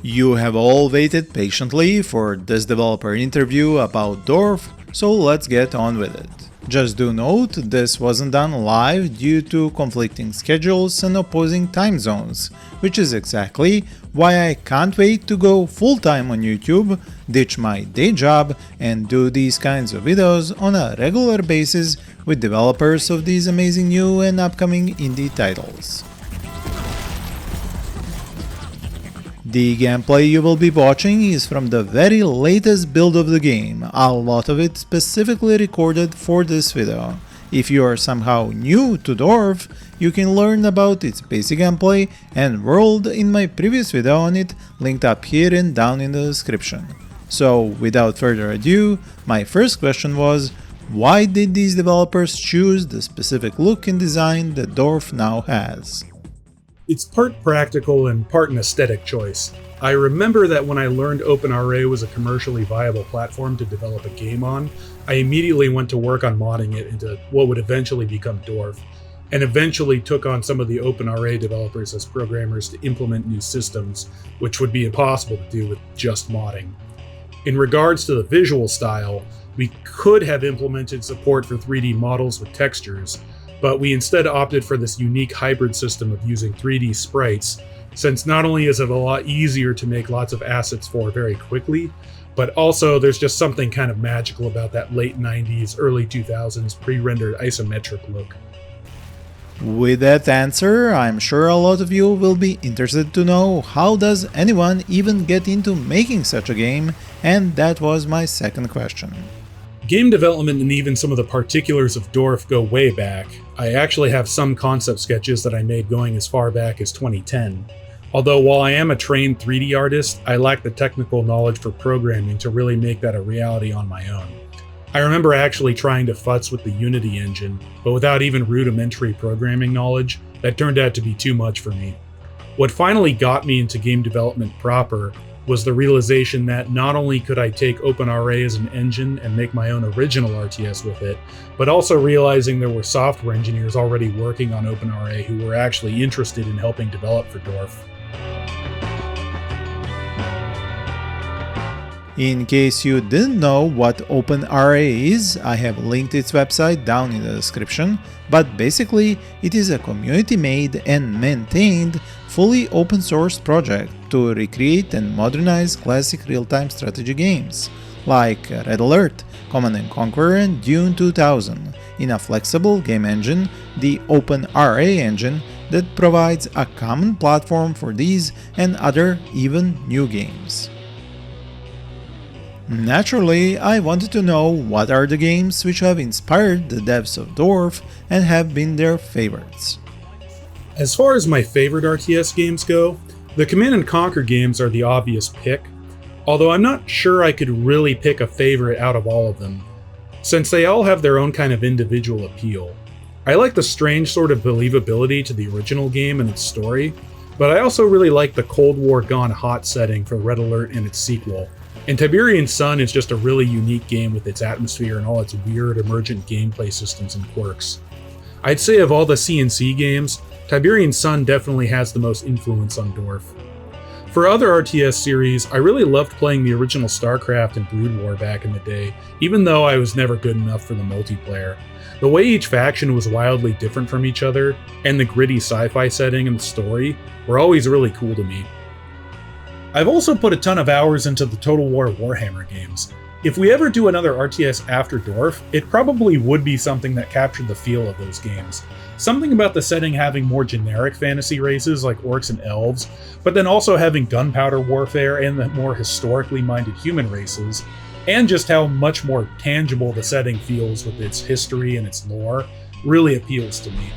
You have all waited patiently for this developer interview about D.O.R.F., so let's get on with it. Just do note, this wasn't done live due to conflicting schedules and opposing time zones, which is exactly why I can't wait to go full-time on YouTube, ditch my day job, and do these kinds of videos on a regular basis with developers of these amazing new and upcoming indie titles. The gameplay you will be watching is from the very latest build of the game, a lot of it specifically recorded for this video. If you are somehow new to D.O.R.F., you can learn about its basic gameplay and world in my previous video on it, linked up here and down in the description. So without further ado, my first question was, why did these developers choose the specific look and design that D.O.R.F. now has? It's part practical and part an aesthetic choice. I remember that when I learned openRA was a commercially viable platform to develop a game on, I immediately went to work on modding it into what would eventually become D.O.R.F., and eventually took on some of the openRA developers as programmers to implement new systems, which would be impossible to do with just modding. In regards to the visual style, we could have implemented support for 3D models with textures, but we instead opted for this unique hybrid system of using 3D sprites, since not only is it a lot easier to make lots of assets for very quickly, but also there's just something kind of magical about that late 90s, early 2000s pre-rendered isometric look. With that answer, I'm sure a lot of you will be interested to know how does anyone even get into making such a game, and that was my second question. Game development and even some of the particulars of D.O.R.F. go way back. I actually have some concept sketches that I made going as far back as 2010. Although while I am a trained 3D artist, I lack the technical knowledge for programming to really make that a reality on my own. I remember actually trying to futz with the Unity engine, but without even rudimentary programming knowledge, that turned out to be too much for me. What finally got me into game development proper was the realization that not only could I take openRA as an engine and make my own original RTS with it, but also realizing there were software engineers already working on openRA who were actually interested in helping develop for D.O.R.F. In case you didn't know what openRA is, I have linked its website down in the description, but basically it is a community-made and maintained fully open-source project to recreate and modernize classic real-time strategy games, like Red Alert, Command & Conquer and Dune 2000, in a flexible game engine, the openRA engine, that provides a common platform for these and other even new games. Naturally, I wanted to know what are the games which have inspired the devs of D.O.R.F. and have been their favorites. As far as my favorite RTS games go, the Command & Conquer games are the obvious pick, although I'm not sure I could really pick a favorite out of all of them, since they all have their own kind of individual appeal. I like the strange sort of believability to the original game and its story, but I also really like the Cold War gone hot setting for Red Alert and its sequel. And Tiberium Sun is just a really unique game with its atmosphere and all its weird emergent gameplay systems and quirks. I'd say of all the CNC games, Tiberium Sun definitely has the most influence on D.O.R.F. For other RTS series, I really loved playing the original StarCraft and Brood War back in the day, even though I was never good enough for the multiplayer. The way each faction was wildly different from each other, and the gritty sci-fi setting and the story, were always really cool to me. I've also put a ton of hours into the Total War Warhammer games. If we ever do another RTS after D.O.R.F., it probably would be something that captured the feel of those games. Something about the setting having more generic fantasy races like orcs and elves, but then also having gunpowder warfare and the more historically minded human races, and just how much more tangible the setting feels with its history and its lore, really appeals to me.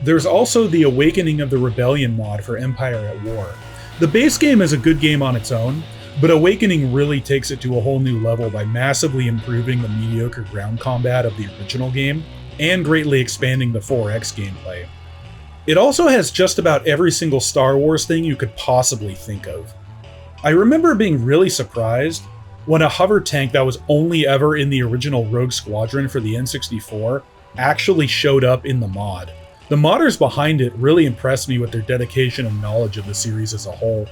There's also the Awakening of the Rebellion mod for Empire at War. The base game is a good game on its own, but Awakening really takes it to a whole new level by massively improving the mediocre ground combat of the original game, and greatly expanding the 4X gameplay. It also has just about every single Star Wars thing you could possibly think of. I remember being really surprised when a hover tank that was only ever in the original Rogue Squadron for the N64 actually showed up in the mod. The modders behind it really impressed me with their dedication and knowledge of the series as a whole.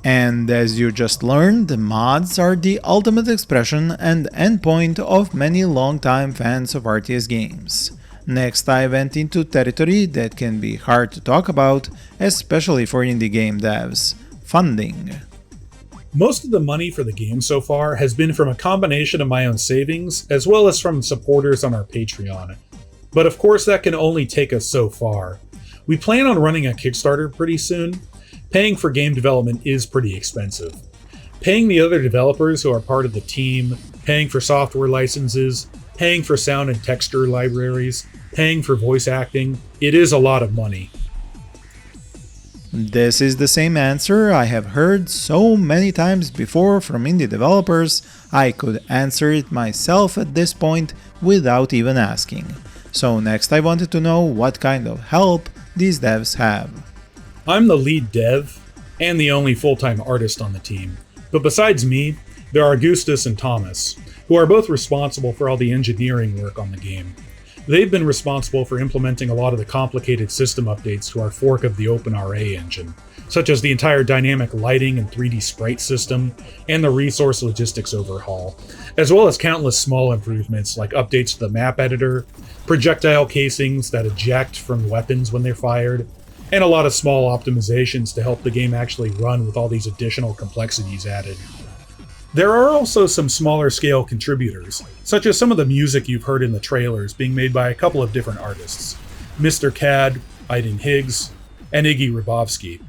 And as you just learned, the mods are the ultimate expression and endpoint of many longtime fans of RTS games. Next I went into territory that can be hard to talk about, especially for indie game devs: funding. Most of the money for the game so far has been from a combination of my own savings, as well as from supporters on our Patreon. But of course that can only take us so far. We plan on running a Kickstarter pretty soon. Paying for game development is pretty expensive. Paying the other developers who are part of the team, paying for software licenses, paying for sound and texture libraries, paying for voice acting, it is a lot of money. This is the same answer I have heard so many times before from indie developers, I could answer it myself at this point without even asking. So next I wanted to know what kind of help these devs have. I'm the lead dev and the only full-time artist on the team, but besides me, there are Augustus and Thomas, who are both responsible for all the engineering work on the game. They've been responsible for implementing a lot of the complicated system updates to our fork of the openRA engine, such as the entire dynamic lighting and 3D sprite system, and the resource logistics overhaul, as well as countless small improvements like updates to the map editor, projectile casings that eject from weapons when they're fired, and a lot of small optimizations to help the game actually run with all these additional complexities added. There are also some smaller scale contributors, such as some of the music you've heard in the trailers being made by a couple of different artists: Mr. Cad, Aiden Higgs, and Iggy Rybovsky.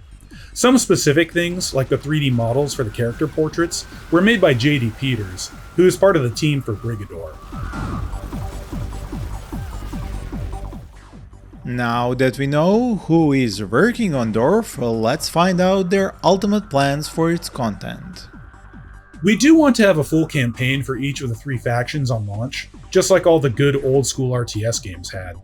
Some specific things, like the 3D models for the character portraits, were made by J.D. Peters, who is part of the team for Brigador. Now that we know who is working on D.O.R.F., let's find out their ultimate plans for its content. We do want to have a full campaign for each of the 3 factions on launch, just like all the good old school RTS games had.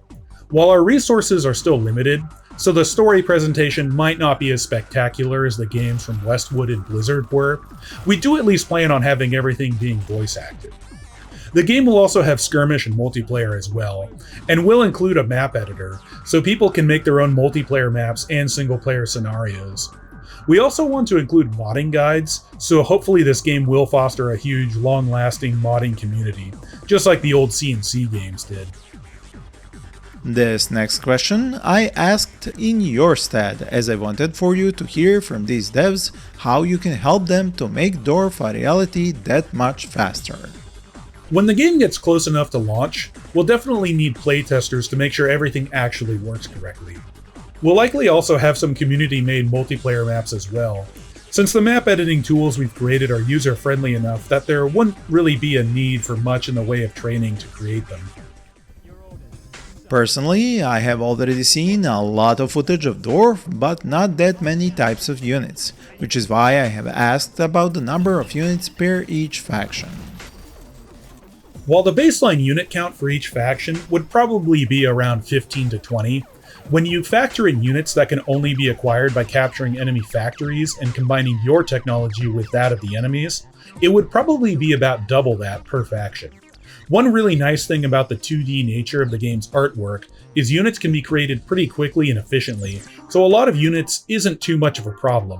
While our resources are still limited, so the story presentation might not be as spectacular as the games from Westwood and Blizzard were, we do at least plan on having everything being voice acted. The game will also have skirmish and multiplayer as well, and will include a map editor, so people can make their own multiplayer maps and single-player scenarios. We also want to include modding guides, so hopefully this game will foster a huge, long-lasting modding community, just like the old C&C games did. This next question I asked in your stead, as I wanted for you to hear from these devs how you can help them to make D.O.R.F. a reality that much faster. When the game gets close enough to launch, we'll definitely need playtesters to make sure everything actually works correctly. We'll likely also have some community-made multiplayer maps as well, since the map editing tools we've created are user-friendly enough that there wouldn't really be a need for much in the way of training to create them. Personally, I have already seen a lot of footage of D.O.R.F., but not that many types of units, which is why I have asked about the number of units per each faction. While the baseline unit count for each faction would probably be around 15 to 20, when you factor in units that can only be acquired by capturing enemy factories and combining your technology with that of the enemies, it would probably be about double that per faction. One really nice thing about the 2D nature of the game's artwork is units can be created pretty quickly and efficiently, so a lot of units isn't too much of a problem.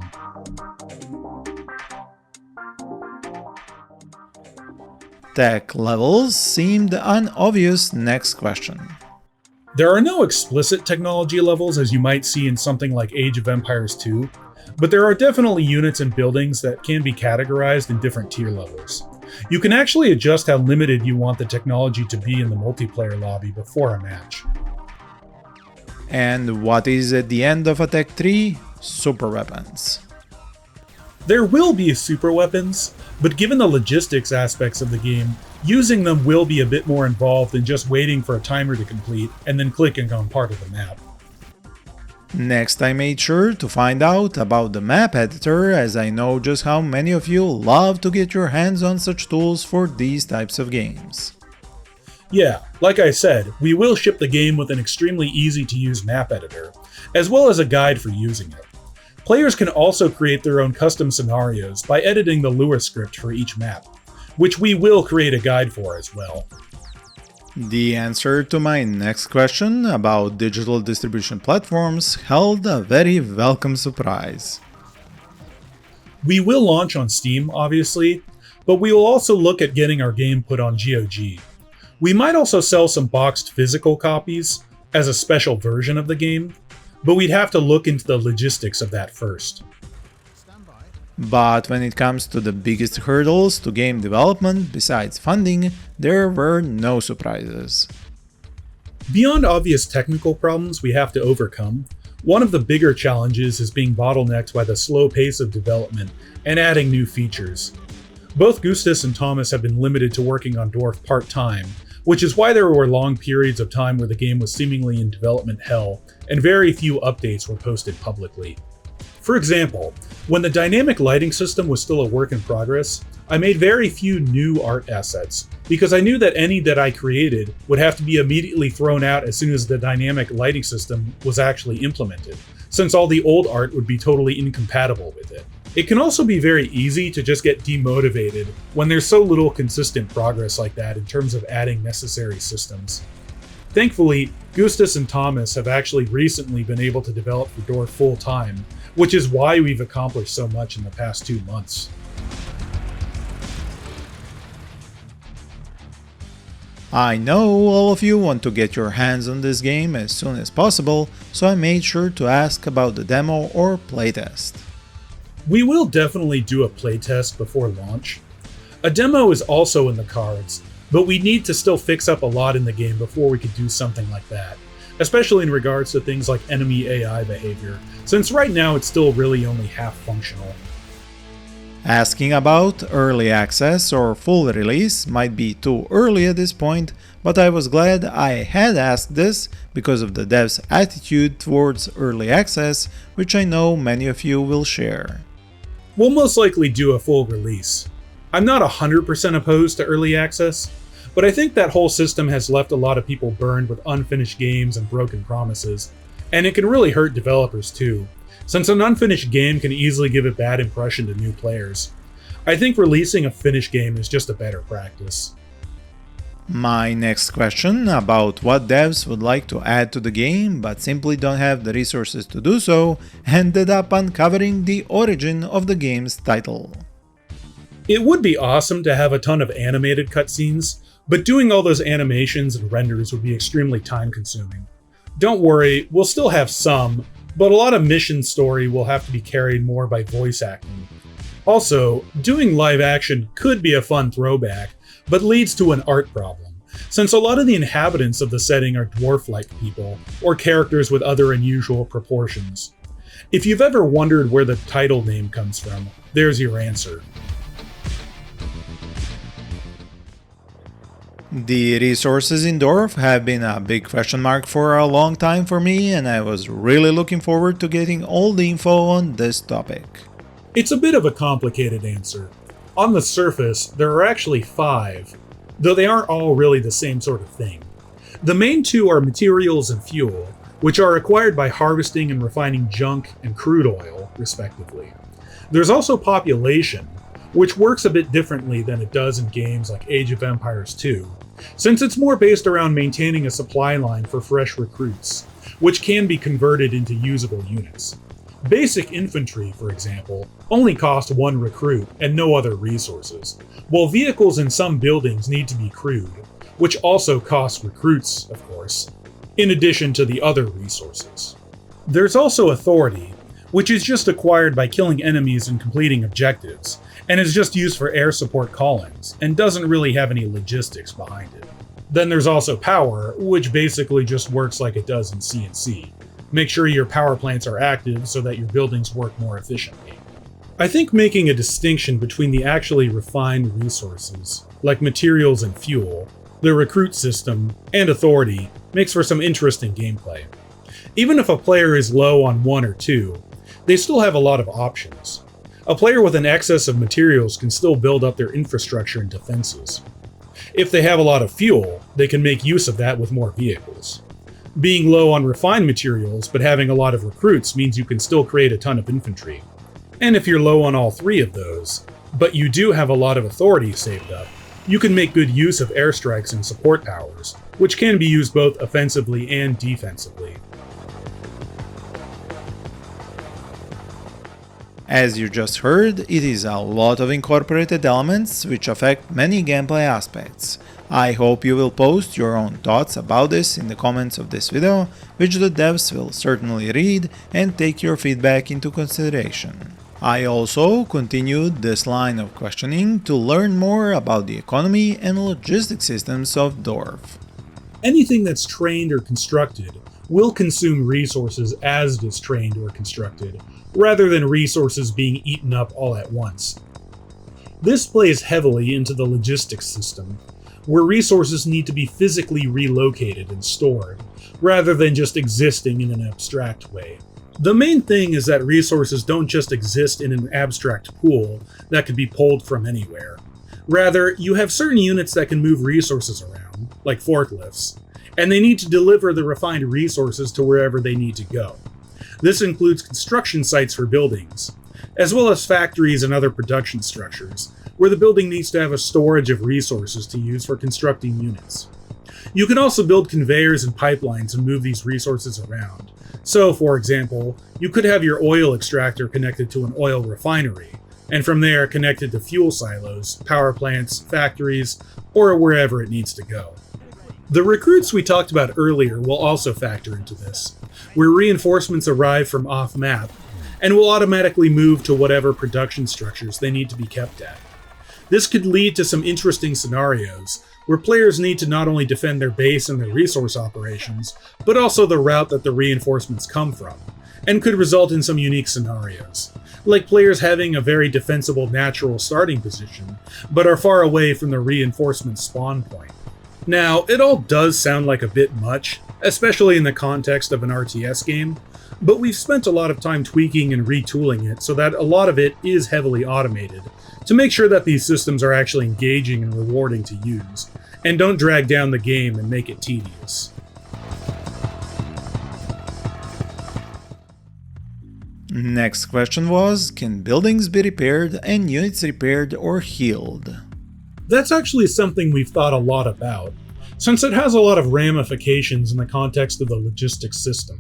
Tech levels seemed an obvious next question. There are no explicit technology levels as you might see in something like Age of Empires 2, but there are definitely units and buildings that can be categorized in different tier levels. You can actually adjust how limited you want the technology to be in the multiplayer lobby before a match. And what is at the end of a tech tree? Superweapons. There will be superweapons, but given the logistics aspects of the game, using them will be a bit more involved than just waiting for a timer to complete and then clicking on part of the map. Next, I made sure to find out about the map editor, as I know just how many of you love to get your hands on such tools for these types of games. Yeah, like I said, we will ship the game with an extremely easy to use map editor, as well as a guide for using it. Players can also create their own custom scenarios by editing the Lua script for each map, which we will create a guide for as well. The answer to my next question about digital distribution platforms held a very welcome surprise. We will launch on Steam, obviously, but we will also look at getting our game put on GOG. We might also sell some boxed physical copies as a special version of the game, but we'd have to look into the logistics of that first. But when it comes to the biggest hurdles to game development besides funding, there were no surprises. Beyond obvious technical problems we have to overcome, one of the bigger challenges is being bottlenecked by the slow pace of development and adding new features. Both Gustus and Thomas have been limited to working on D.O.R.F. part-time, which is why there were long periods of time where the game was seemingly in development hell, and very few updates were posted publicly. For example, when the dynamic lighting system was still a work in progress, I made very few new art assets, because I knew that any that I created would have to be immediately thrown out as soon as the dynamic lighting system was actually implemented, since all the old art would be totally incompatible with it. It can also be very easy to just get demotivated when there's so little consistent progress like that in terms of adding necessary systems. Thankfully, Gustus and Thomas have actually recently been able to develop for D.O.R.F. full-time, which is why we've accomplished so much in the past 2 months. I know all of you want to get your hands on this game as soon as possible, so I made sure to ask about the demo or playtest. We will definitely do a playtest before launch. A demo is also in the cards, but we need to still fix up a lot in the game before we could do something like that, especially in regards to things like enemy AI behavior, since right now it's still really only half functional. Asking about early access or full release might be too early at this point, but I was glad I had asked this because of the devs' attitude towards early access, which I know many of you will share. We'll most likely do a full release. I'm not 100% opposed to early access, but I think that whole system has left a lot of people burned with unfinished games and broken promises, and it can really hurt developers too, since an unfinished game can easily give a bad impression to new players. I think releasing a finished game is just a better practice. My next question about what devs would like to add to the game but simply don't have the resources to do so ended up uncovering the origin of the game's title. It would be awesome to have a ton of animated cutscenes, but doing all those animations and renders would be extremely time consuming. Don't worry, we'll still have some, but a lot of mission story will have to be carried more by voice acting. Also, doing live action could be a fun throwback, but leads to an art problem, since a lot of the inhabitants of the setting are dwarf-like people, or characters with other unusual proportions. If you've ever wondered where the title name comes from, there's your answer. The resources in D.O.R.F. have been a big question mark for a long time for me, and I was really looking forward to getting all the info on this topic. It's a bit of a complicated answer. On the surface, there are actually 5, though they aren't all really the same sort of thing. The main 2 are materials and fuel, which are acquired by harvesting and refining junk and crude oil, respectively. There's also population, which works a bit differently than it does in games like Age of Empires 2, since it's more based around maintaining a supply line for fresh recruits, which can be converted into usable units. Basic infantry, for example, only cost 1 recruit and no other resources, while vehicles in some buildings need to be crewed, which also costs recruits, of course, in addition to the other resources. There's also authority, which is just acquired by killing enemies and completing objectives, and is just used for air support call-ins, and doesn't really have any logistics behind it. Then there's also power, which basically just works like it does in C&C. Make sure your power plants are active so that your buildings work more efficiently. I think making a distinction between the actually refined resources, like materials and fuel, the recruit system, and authority, makes for some interesting gameplay. Even if a player is low on 1 or 2, they still have a lot of options. A player with an excess of materials can still build up their infrastructure and defenses. If they have a lot of fuel, they can make use of that with more vehicles. Being low on refined materials but having a lot of recruits means you can still create a ton of infantry. And if you're low on all 3 of those, but you do have a lot of authority saved up, you can make good use of airstrikes and support powers, which can be used both offensively and defensively. As you just heard, it is a lot of incorporated elements which affect many gameplay aspects. I hope you will post your own thoughts about this in the comments of this video, which the devs will certainly read and take your feedback into consideration. I also continued this line of questioning to learn more about the economy and logistic systems of D.O.R.F. Anything that's trained or constructed will consume resources as it is trained or constructed, rather than resources being eaten up all at once. This plays heavily into the logistics system, where resources need to be physically relocated and stored, rather than just existing in an abstract way. The main thing is that resources don't just exist in an abstract pool that can be pulled from anywhere. Rather, you have certain units that can move resources around, like forklifts, and they need to deliver the refined resources to wherever they need to go. This includes construction sites for buildings, as well as factories and other production structures, where the building needs to have a storage of resources to use for constructing units. You can also build conveyors and pipelines and move these resources around. So, for example, you could have your oil extractor connected to an oil refinery, and from there connected to fuel silos, power plants, factories, or wherever it needs to go. The recruits we talked about earlier will also factor into this, where reinforcements arrive from off-map, and will automatically move to whatever production structures they need to be kept at. This could lead to some interesting scenarios, where players need to not only defend their base and their resource operations, but also the route that the reinforcements come from, and could result in some unique scenarios, like players having a very defensible natural starting position, but are far away from the reinforcement spawn point. Now, it all does sound like a bit much, especially in the context of an RTS game, but we've spent a lot of time tweaking and retooling it so that a lot of it is heavily automated, to make sure that these systems are actually engaging and rewarding to use, and don't drag down the game and make it tedious. Next question was, can buildings be repaired and units repaired or healed? That's actually something we've thought a lot about, since it has a lot of ramifications in the context of the logistics system.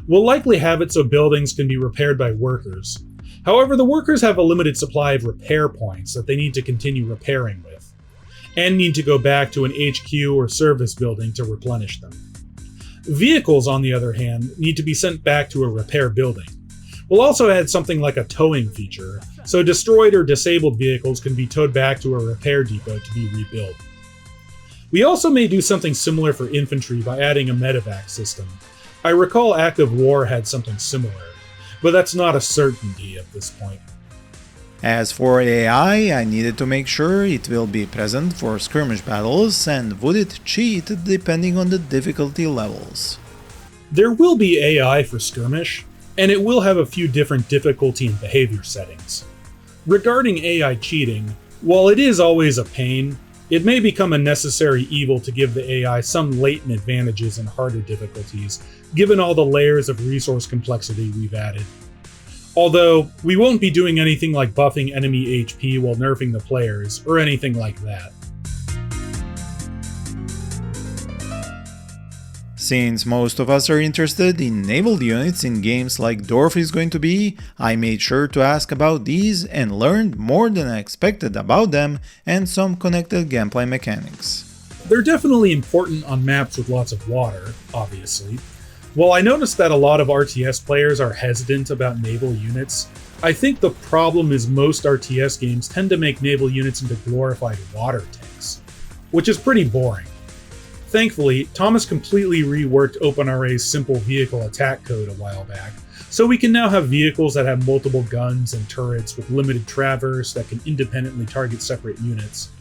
We'll likely have it so buildings can be repaired by workers. However, the workers have a limited supply of repair points that they need to continue repairing with, and need to go back to an HQ or service building to replenish them. Vehicles, on the other hand, need to be sent back to a repair building. We'll also add something like a towing feature, so destroyed or disabled vehicles can be towed back to a repair depot to be rebuilt. We also may do something similar for infantry by adding a medevac system. I recall Active War had something similar, but that's not a certainty at this point. As for AI, I needed to make sure it will be present for skirmish battles, and would it cheat depending on the difficulty levels? There will be AI for skirmish, and it will have a few different difficulty and behavior settings. Regarding AI cheating, while it is always a pain, it may become a necessary evil to give the AI some latent advantages in harder difficulties, given all the layers of resource complexity we've added. Although, we won't be doing anything like buffing enemy HP while nerfing the players, or anything like that. Since most of us are interested in naval units in games like D.O.R.F. is going to be, I made sure to ask about these and learned more than I expected about them and some connected gameplay mechanics. They're definitely important on maps with lots of water, obviously. While I noticed that a lot of RTS players are hesitant about naval units, I think the problem is most RTS games tend to make naval units into glorified water tanks, which is pretty boring. Thankfully, Thomas completely reworked openRA's simple vehicle attack code a while back, so we can now have vehicles that have multiple guns and turrets with limited traverse that can independently target separate units.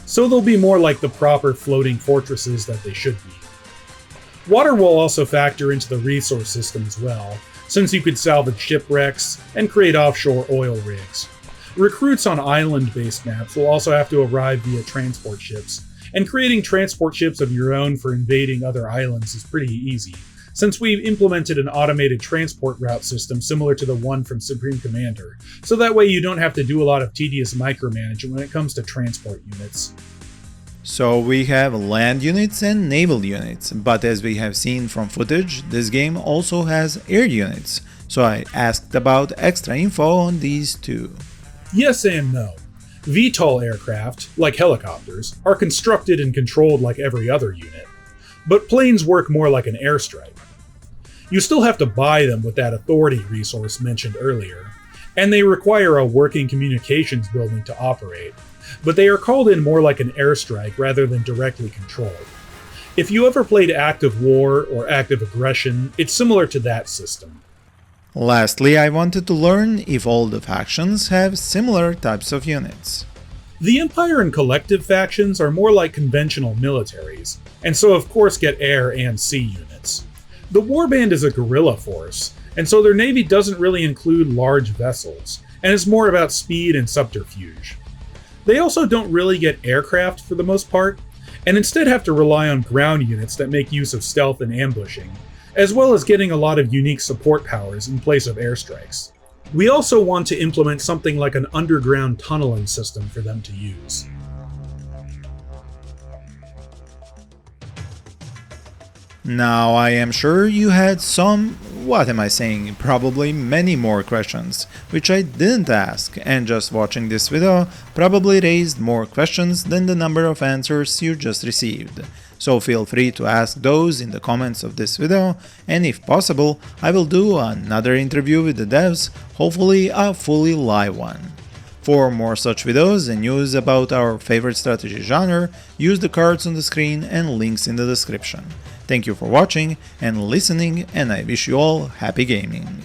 So they'll be more like the proper floating fortresses that they should be. Water will also factor into the resource system as well, since you could salvage shipwrecks and create offshore oil rigs. Recruits on island-based maps will also have to arrive via transport ships, and creating transport ships of your own for invading other islands is pretty easy, since we've implemented an automated transport route system similar to the one from Supreme Commander, so that way you don't have to do a lot of tedious micromanagement when it comes to transport units. So we have land units and naval units, but as we have seen from footage, this game also has air units. so I asked about extra info on these too. Yes and no. VTOL aircraft, like helicopters, are constructed and controlled like every other unit, but planes work more like an airstrike. You still have to buy them with that authority resource mentioned earlier, and they require a working communications building to operate, but they are called in more like an airstrike rather than directly controlled. If you ever played active war or active aggression, it's similar to that system. Lastly, I wanted to learn if all the factions have similar types of units. The Empire and Collective factions are more like conventional militaries, and so of course get air and sea units. The Warband is a guerrilla force, and so their navy doesn't really include large vessels, and is more about speed and subterfuge. They also don't really get aircraft for the most part, and instead have to rely on ground units that make use of stealth and ambushing, as well as getting a lot of unique support powers in place of airstrikes. We also want to implement something like an underground tunneling system for them to use. Now I am sure you had probably many more questions, which I didn't ask, and just watching this video probably raised more questions than the number of answers you just received. So feel free to ask those in the comments of this video, and if possible, I will do another interview with the devs, hopefully a fully live one. For more such videos and news about our favorite strategy genre, use the cards on the screen and links in the description. Thank you for watching and listening, and I wish you all happy gaming.